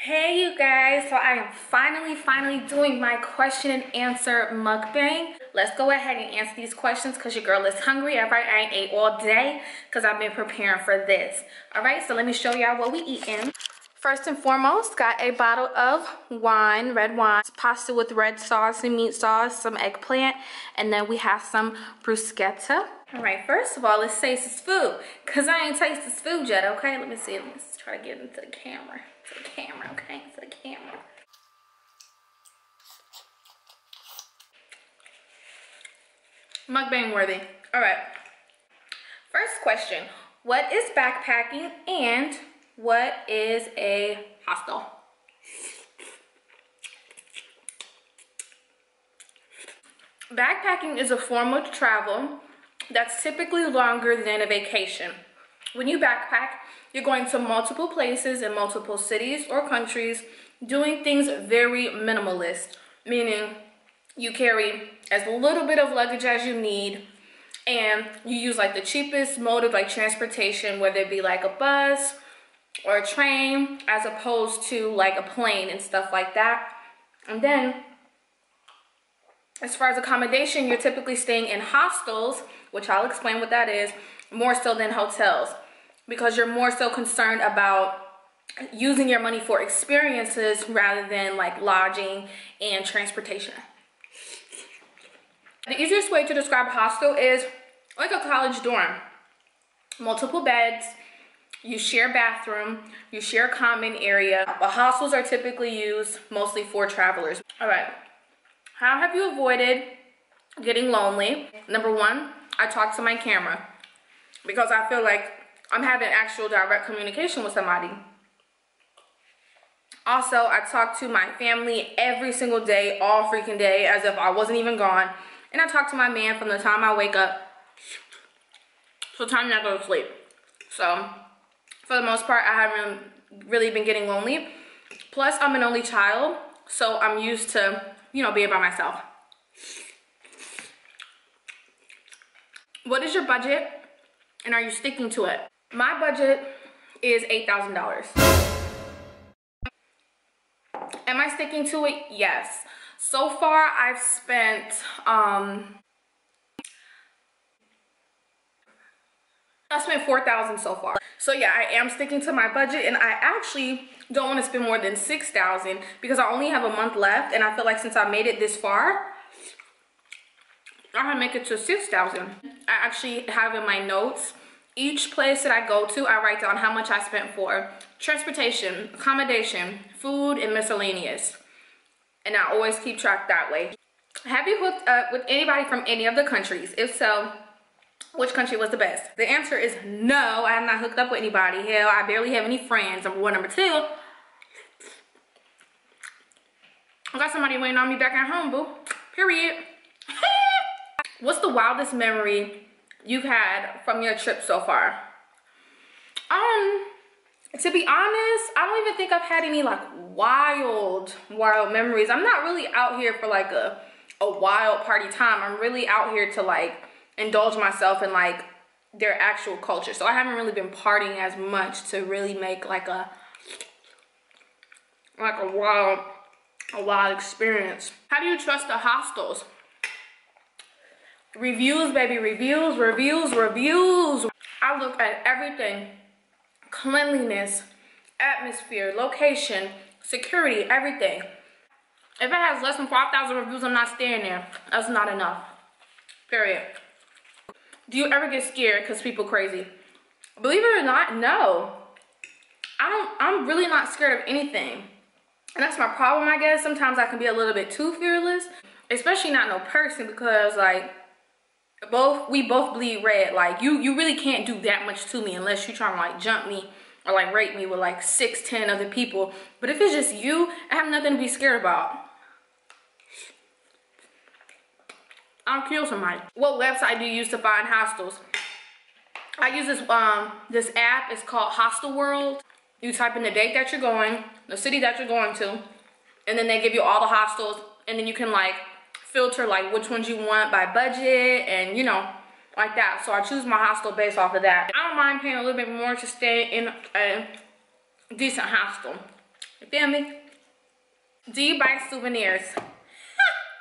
Hey you guys, so I am finally doing my question and answer mukbang. Let's go ahead and answer these questions because your girl is hungry. Alright, I ain't ate all day because I've been preparing for this. Alright, so let me show y'all what we eating. First and foremost, got a bottle of wine, red wine, pasta with red sauce and meat sauce, some eggplant, and then we have some bruschetta. Alright, first of all, let's taste this food because I ain't tasted this food yet, okay? Let me see, let's try to get into the camera. To the camera, okay? To the camera. Mukbang worthy. Alright. First question. What is backpacking and what is a hostel? Backpacking is a form of travel that's typically longer than a vacation. When you backpack, you're going to multiple places in multiple cities or countries, doing things very minimalist, meaning you carry as little bit of luggage as you need, and you use like the cheapest mode of like transportation, whether it be like a bus or a train, as opposed to like a plane and stuff like that. And then as far as accommodation, you're typically staying in hostels, which I'll explain what that is, more so than hotels, because you're more so concerned about using your money for experiences rather than like lodging and transportation. The easiest way to describe a hostel is like a college dorm. Multiple beds, you share a bathroom, you share a common area. But hostels are typically used mostly for travelers. All right, how have you avoided getting lonely? Number one, I talk to my camera because I feel like I'm having actual direct communication with somebody. Also, I talk to my family every single day, all freaking day, as if I wasn't even gone. And I talk to my man from the time I wake up to the time I go to sleep. So, for the most part, I haven't really been getting lonely. Plus, I'm an only child, so I'm used to, you know, being by myself. What is your budget, and are you sticking to it? My budget is $8,000. Am I sticking to it? Yes. So far, I've spent, I spent $4,000 so far. So yeah, I am sticking to my budget, and I actually don't want to spend more than $6,000 because I only have a month left, and I feel like since I made it this far, I can make it to $6,000. I actually have in my notes, each place that I go to, I write down how much I spent for transportation, accommodation, food, and miscellaneous. And I always keep track that way. Have you hooked up with anybody from any of the countries? If so, which country was the best? The answer is no, I have not hooked up with anybody. Hell, I barely have any friends, number one. Number two, I got somebody waiting on me back at home, boo. Period. What's the wildest memory you've had from your trip so far? To be honest, I don't even think I've had any like wild memories. I'm not really out here for like a wild party time. I'm really out here to like indulge myself in like their actual culture. So I haven't really been partying as much to really make like a wild experience. How do you trust the hostels? Reviews, baby, reviews. I look at everything. Cleanliness, atmosphere, location, security, everything. If it has less than 5,000 reviews, I'm not staying there. That's not enough. Period. Do you ever get scared because people crazy? Believe it or not, no. I'm really not scared of anything. And that's my problem, I guess. Sometimes I can be a little bit too fearless, especially not no person, because like we both bleed red. Like you really can't do that much to me unless you're trying to like jump me or like rape me with like 6-10 other people. But if it's just you, I have nothing to be scared about. I'll kill somebody. What website do you use to find hostels? I use this this app. It's called Hostel World. You type in the date that you're going, the city that you're going to, and then they give you all the hostels, and then you can like filter like which ones you want by budget and, you know, like that. So I choose my hostel based off of that. I don't mind paying a little bit more to stay in a decent hostel. You feel me? Do you buy souvenirs?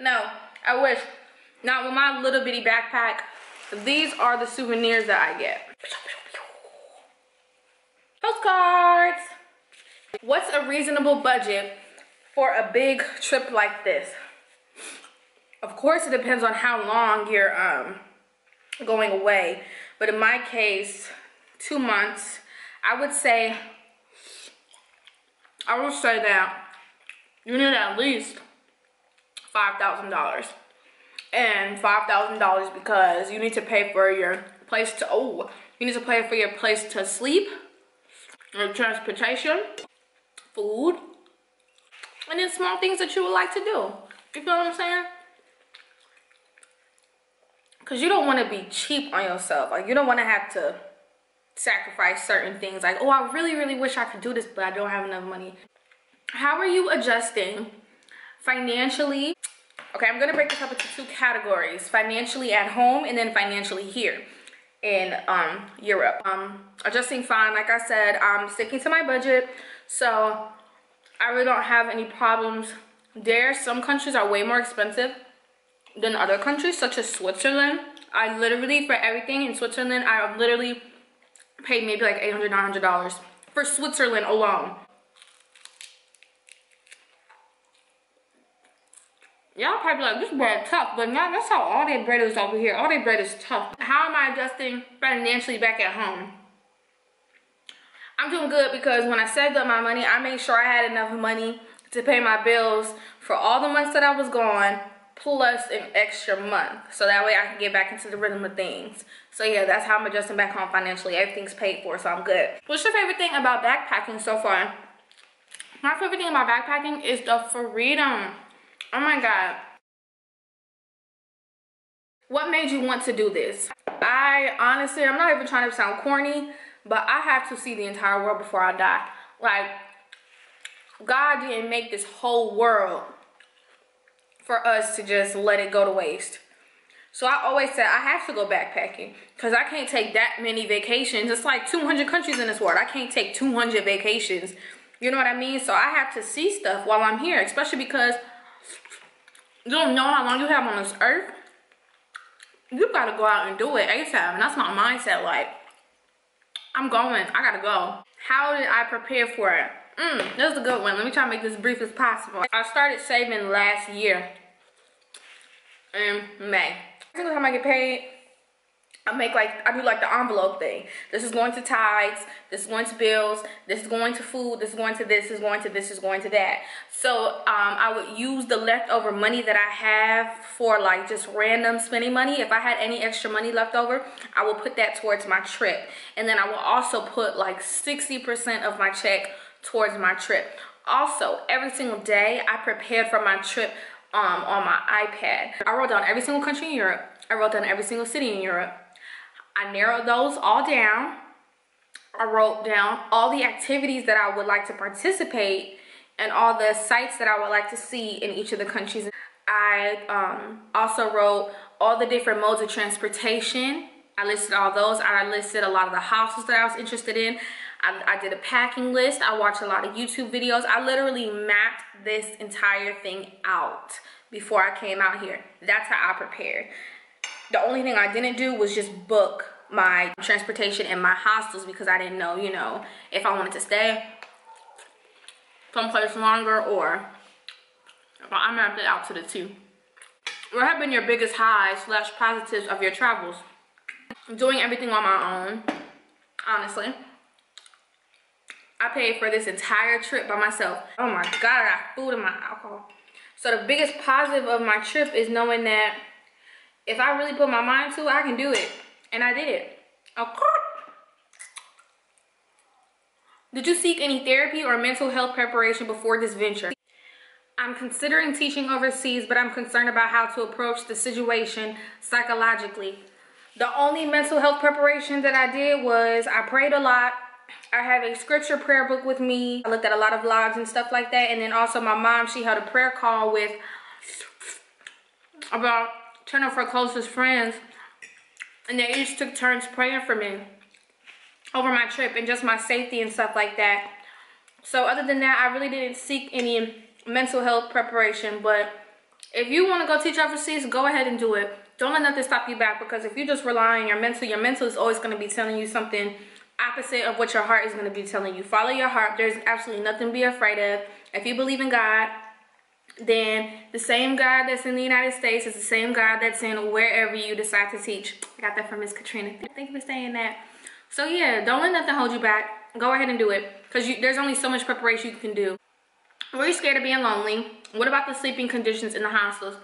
No, I wish. Not with my little bitty backpack. These are the souvenirs that I get. Postcards. What's a reasonable budget for a big trip like this? Of course, it depends on how long you're going away. But in my case, 2 months, I would say that you need at least $5,000. And $5,000 because you need to pay for your place to, you need to pay for your place to sleep, your transportation, food, and then small things that you would like to do. You feel what I'm saying? Because you don't want to be cheap on yourself. Like, you don't want to have to sacrifice certain things. Like, oh, I really, really wish I could do this, but I don't have enough money. How are you adjusting financially? Okay, I'm going to break this up into 2 categories. Financially at home and then financially here in Europe. Adjusting fine. Like I said, I'm sticking to my budget. So I really don't have any problems there. Some countries are way more expensive than other countries, such as Switzerland. I literally, for everything in Switzerland, I literally paid maybe like $800, $900 for Switzerland alone. Y'all probably like, this bread tough, but no, that's how all their bread is over here. All their bread is tough. How am I adjusting financially back at home? I'm doing good because when I saved up my money, I made sure I had enough money to pay my bills for all the months that I was gone, plus an extra month. So that way I can get back into the rhythm of things. So yeah, that's how I'm adjusting back home financially. Everything's paid for, so I'm good. What's your favorite thing about backpacking so far? My favorite thing about backpacking is the freedom. Oh my God. What made you want to do this? I honestly, I'm not even trying to sound corny, but I have to see the entire world before I die. Like, God didn't make this whole world for us to just let it go to waste. So I always said I have to go backpacking because I can't take that many vacations. It's like 200 countries in this world. I can't take 200 vacations. You know what I mean? So I have to see stuff while I'm here, especially because you don't know how long you have on this earth. You gotta go out and do it ASAP. And that's my mindset. Like, I'm going. I gotta go. How did I prepare for it? This is a good one. Let me try to make this brief as possible. I started saving last year in May. Every single time I get paid, I do like the envelope thing. This is going to tithes, this is going to bills, this is going to food, this is going to this is going to this is going to that. So I would use the leftover money that I have for like just random spending money. If I had any extra money left over, I will put that towards my trip. And then I will also put like 60% of my check towards my trip. Also, every single day I prepared for my trip on my iPad. I wrote down every single country in Europe. I wrote down every single city in Europe. I narrowed those all down. I wrote down all the activities that I would like to participate and all the sites that I would like to see in each of the countries. I also wrote all the different modes of transportation. I listed all those. I listed a lot of the hostels that I was interested in. I did a packing list. I watched a lot of YouTube videos. I literally mapped this entire thing out before I came out here. That's how I prepared. The only thing I didn't do was just book my transportation and my hostels because I didn't know, you know, if I wanted to stay someplace longer or I mapped it out to the T. What have been your biggest highs / positives of your travels? Doing everything on my own, honestly. I paid for this entire trip by myself. Oh my God, I got food and my alcohol. So the biggest positive of my trip is knowing that if I really put my mind to it, I can do it. And I did it. Okay. Did you seek any therapy or mental health preparation before this venture? I'm considering teaching overseas, but I'm concerned about how to approach the situation psychologically. The only mental health preparation that I did was I prayed a lot. I have a scripture prayer book with me. I looked at a lot of vlogs and stuff like that. And then also my mom, she held a prayer call with about 10 of her closest friends. And they each took turns praying for me over my trip and just my safety and stuff like that. So other than that, I really didn't seek any mental health preparation. But if you want to go teach overseas, go ahead and do it. Don't let nothing stop you back, because if you just rely on your mental is always going to be telling you something opposite of what your heart is going to be telling you. Follow your heart. There's absolutely nothing to be afraid of. If you believe in God, then the same God that's in the United States is the same God that's in wherever you decide to teach. I got that from Miss Katrina. Thank you for saying that. So yeah, don't let nothing hold you back. Go ahead and do it, because there's only so much preparation you can do. Were you scared of being lonely? What about the sleeping conditions in the hostels?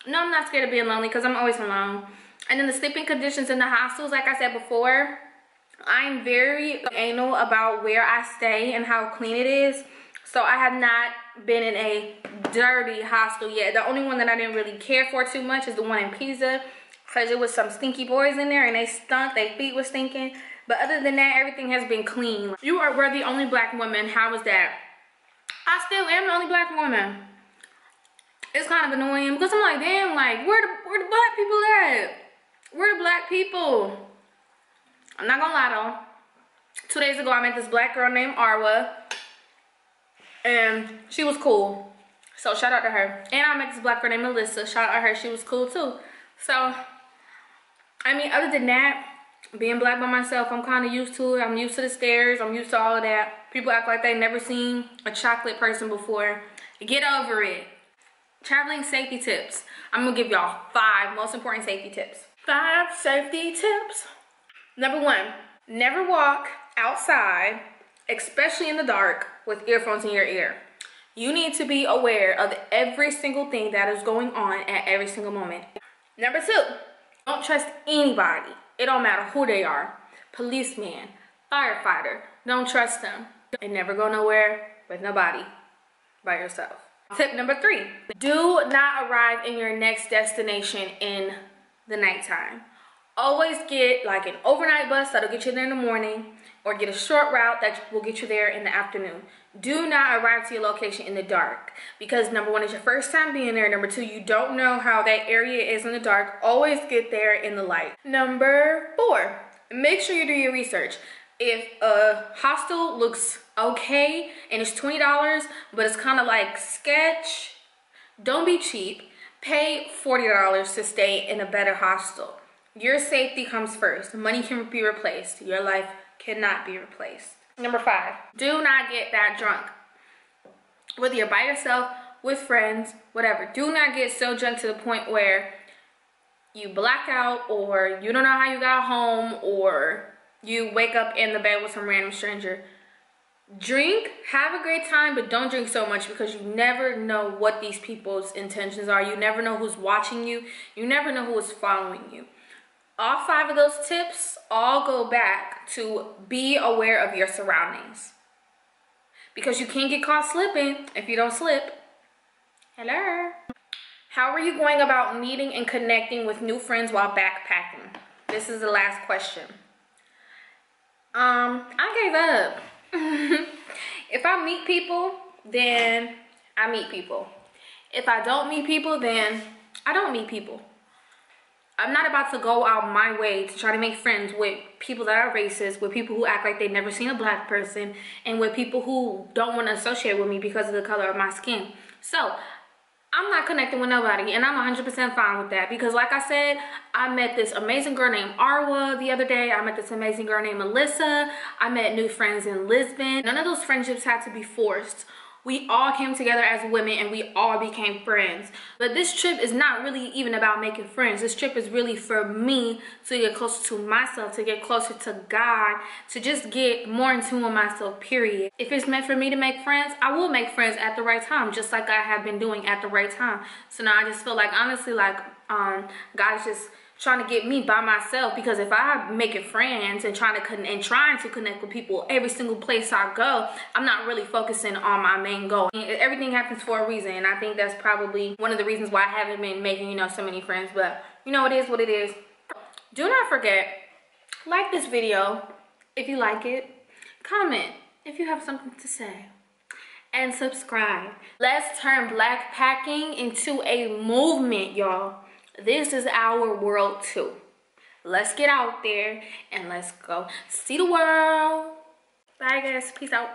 No, I'm not scared of being lonely, because I'm always alone. And then the sleeping conditions in the hostels, like I said before, I'm very anal about where I stay and how clean it is. So I have not been in a dirty hostel yet. The only one that I didn't really care for too much is the one in Pisa, because it was some stinky boys in there and they stunk. Their feet were stinking. But other than that, everything has been clean. We're the only black woman. How was that? I still am the only black woman. It's kind of annoying, because I'm like, damn, like, where the black people at? Where the black people? I'm not gonna lie though. 2 days ago, I met this black girl named Arwa, and she was cool. So shout out to her. And I met this black girl named Melissa. Shout out to her. She was cool too. So, I mean, other than that, being black by myself, I'm kind of used to it. I'm used to the stares. I'm used to all of that. People act like they've never seen a chocolate person before. Get over it. Traveling safety tips. I'm gonna give y'all 5 most important safety tips. 5 safety tips. Number 1, never walk outside, especially in the dark, with earphones in your ear. You need to be aware of every single thing that is going on at every single moment. Number 2, don't trust anybody. It don't matter who they are. Policeman, firefighter, don't trust them. And never go nowhere with nobody by yourself. Tip number 3, do not arrive in your next destination in the nighttime. Always get like an overnight bus that'll get you there in the morning, or get a short route that will get you there in the afternoon. Do not arrive to your location in the dark, because number 1, it's your first time being there. Number 2, you don't know how that area is in the dark. Always get there in the light. Number 4, make sure you do your research. If a hostel looks okay and it's $20, but it's kind of like sketch, don't be cheap. Pay $40 to stay in a better hostel. Your safety comes first. Money can be replaced. Your life cannot be replaced. Number 5, do not get that drunk. Whether you're by yourself, with friends, whatever. Do not get so drunk to the point where you black out, or you don't know how you got home, or you wake up in the bed with some random stranger. Drink, have a great time, but don't drink so much, because you never know what these people's intentions are. You never know who's watching you. You never know who is following you. All 5 of those tips all go back to be aware of your surroundings, because you can't get caught slipping if you don't slip. Hello. How are you going about meeting and connecting with new friends while backpacking? This is the last question. I gave up. If I meet people, then I meet people. If I don't meet people, then I don't meet people. I'm not about to go out my way to try to make friends with people that are racist, with people who act like they've never seen a black person, and with people who don't want to associate with me because of the color of my skin. So I'm not connecting with nobody, and I'm 100% fine with that, because like I said, I met this amazing girl named Arwa the other day. I met this amazing girl named Melissa. I met new friends in Lisbon. None of those friendships had to be forced. We all came together as women, and we all became friends. But this trip is not really even about making friends. This trip is really for me to get closer to myself, to get closer to God, to just get more in tune with myself, period. If it's meant for me to make friends, I will make friends at the right time, just like I have been doing at the right time. So now I just feel like, honestly, like God is just trying to get me by myself, because if I'm making friends and trying to connect with people every single place I go, I'm not really focusing on my main goal. Everything happens for a reason, and I think that's probably one of the reasons why I haven't been making, so many friends. But it is what it is. Do not forget, like this video if you like it, comment if you have something to say, and subscribe. Let's turn Blvckpacking into a movement, y'all. This is our world too. Let's get out there and let's go see the world. Bye guys, peace out.